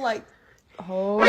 like, oh.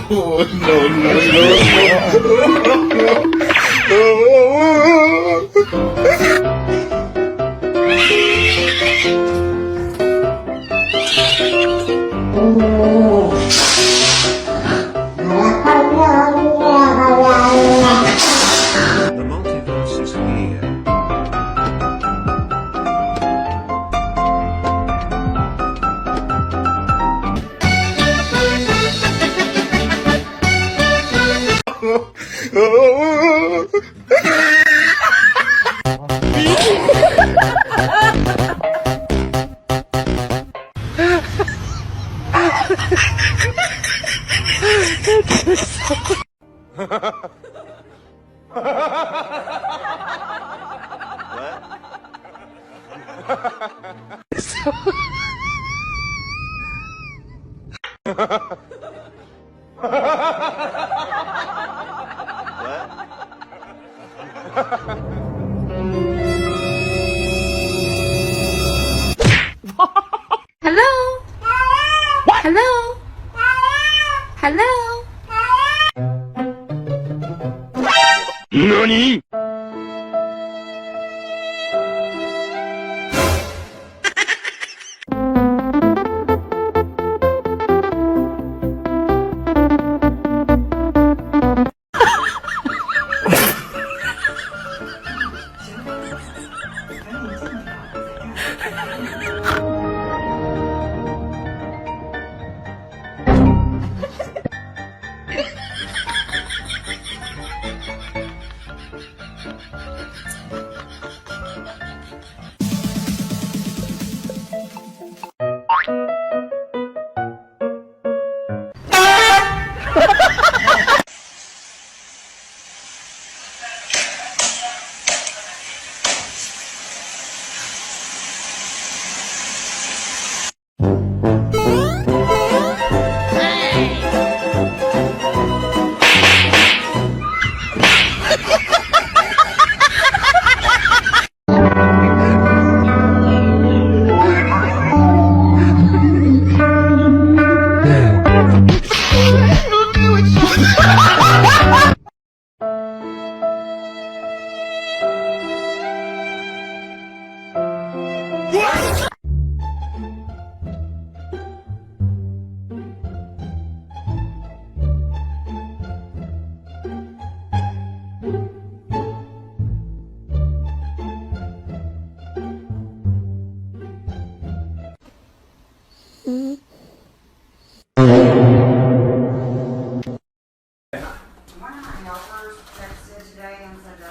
Oh, The multiverse is here. Hello? Hello? Hello? NANI?!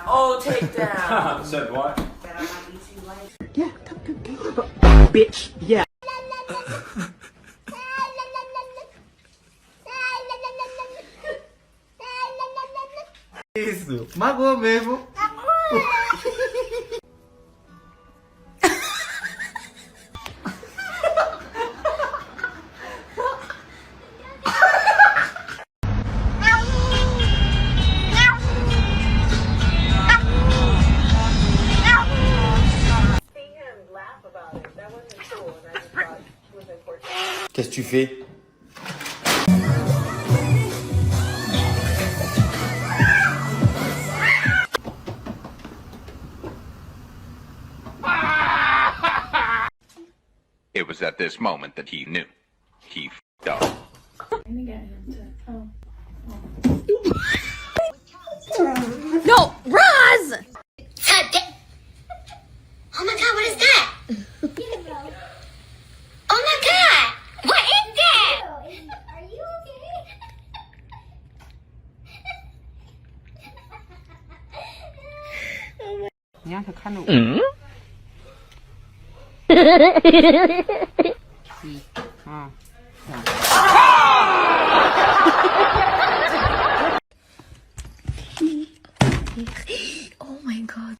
Oh, take down. Said what? That I might be too late. Yeah, bitch, yeah. Isso, magoou mesmo. Qu'est-ce que tu fais? It was at this moment that he knew. He f***ed up. I'm gonna get him to. Oh. No, Roz! Oh my god, what is that? Oh my god, what is that? Are you okay? 你让他看着我。啊。Oh my god.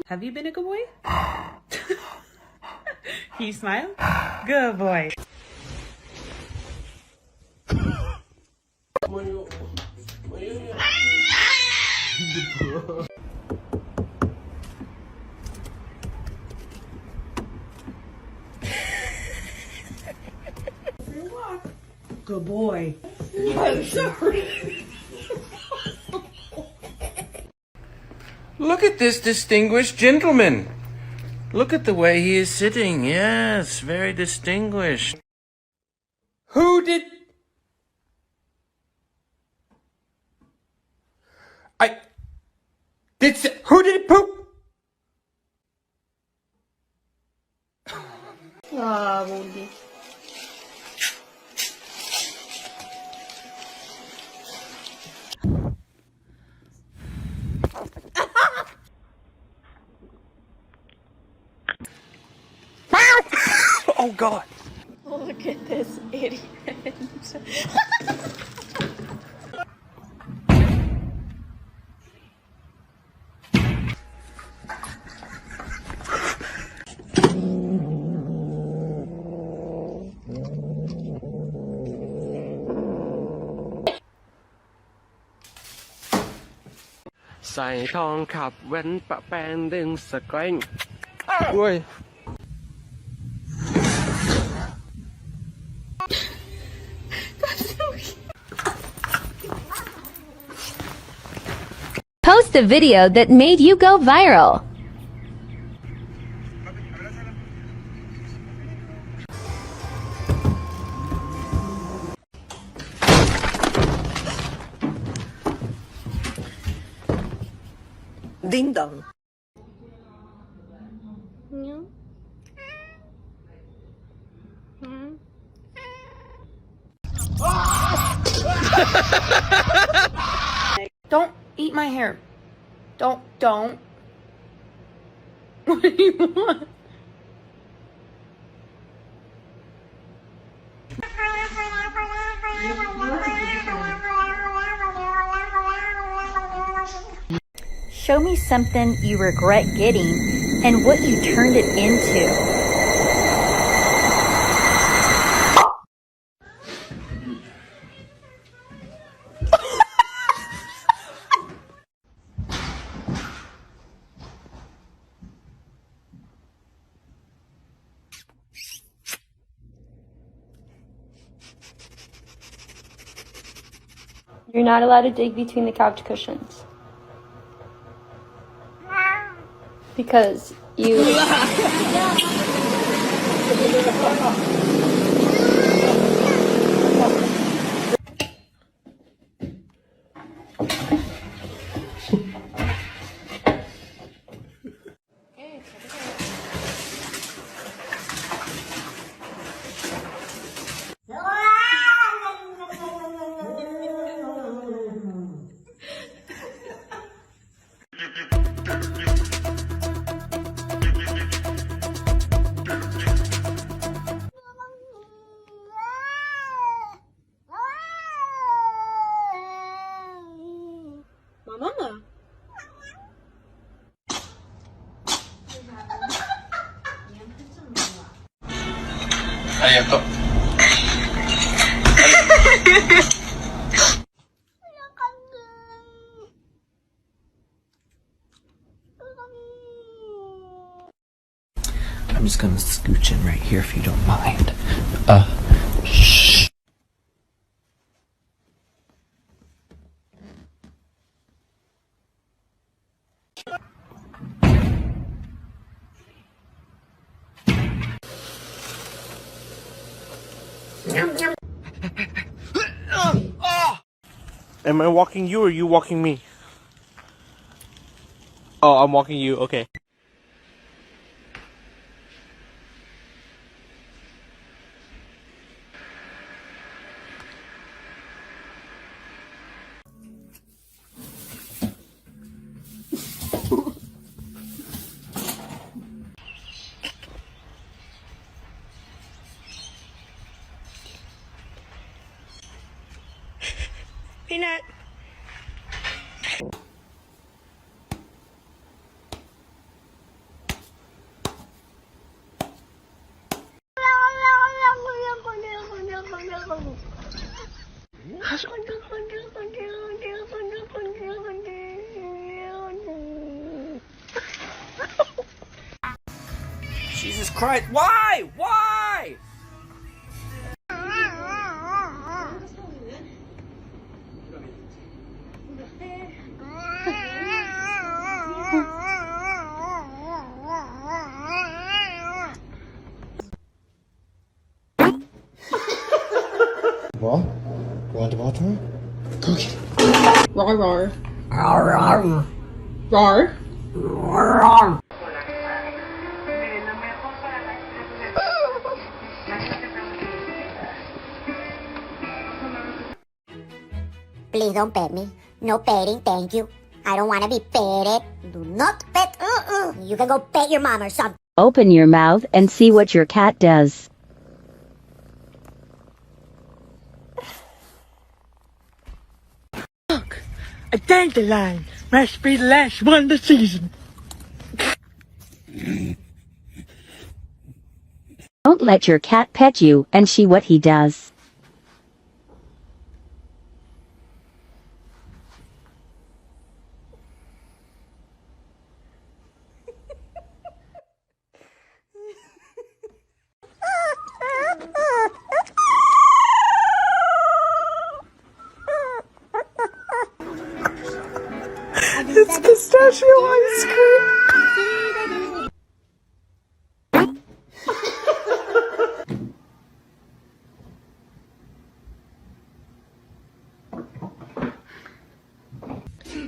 Have you been a good boy? Can you smile? Good boy. Good boy. I'm sorry. Look at this distinguished gentleman. Look at the way he is sitting. Yes, very distinguished. Who did... Who did poop? Oh God. Look at this idiot. Post a video that made you go viral. Ding dong. Don't eat my hair. Don't. What do you want? Show me something you regret getting and what you turned it into. You're not allowed to dig between the couch cushions. Because you... Mama. I'm just gonna scooch in right here if you don't mind. Shh. Am I walking you or you walking me? Oh, I'm walking you. Okay. Peanut. Jesus Christ! Why? Why? Well, you want the bathroom? Go get it. Rar rar. Rar. Please don't pet me. No petting, thank you. I don't want to be petted. Do not pet. You can go pet your mom or something. Open your mouth and see what your cat does. A dandelion must be the last one this season. Don't let your cat pet you and see what he does. It's pistachio ice cream.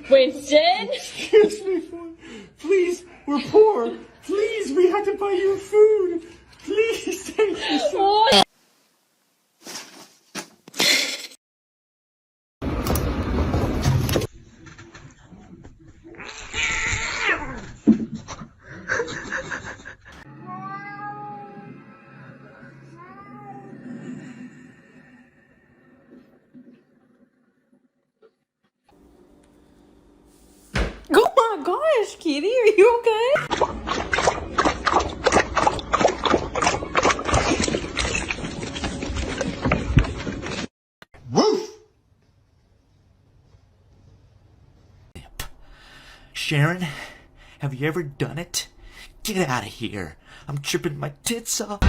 Winston? Excuse me, please, we're poor. Please, we have to buy you food. Please, thank you so much. Oh my gosh, Kitty, are you okay? Woof! Sharon, have you ever done it? Get out of here. I'm tripping my tits off.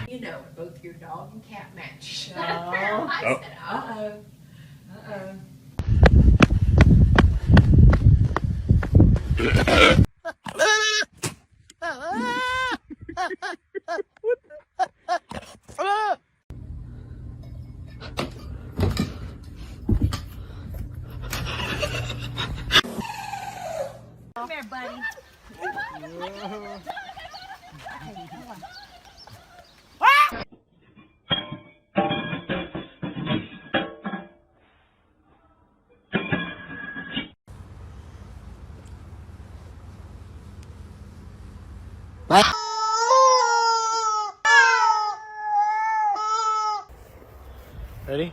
You know, both your dog and cat match. I said, uh-oh. Uh-oh. Come here, buddy. Ready?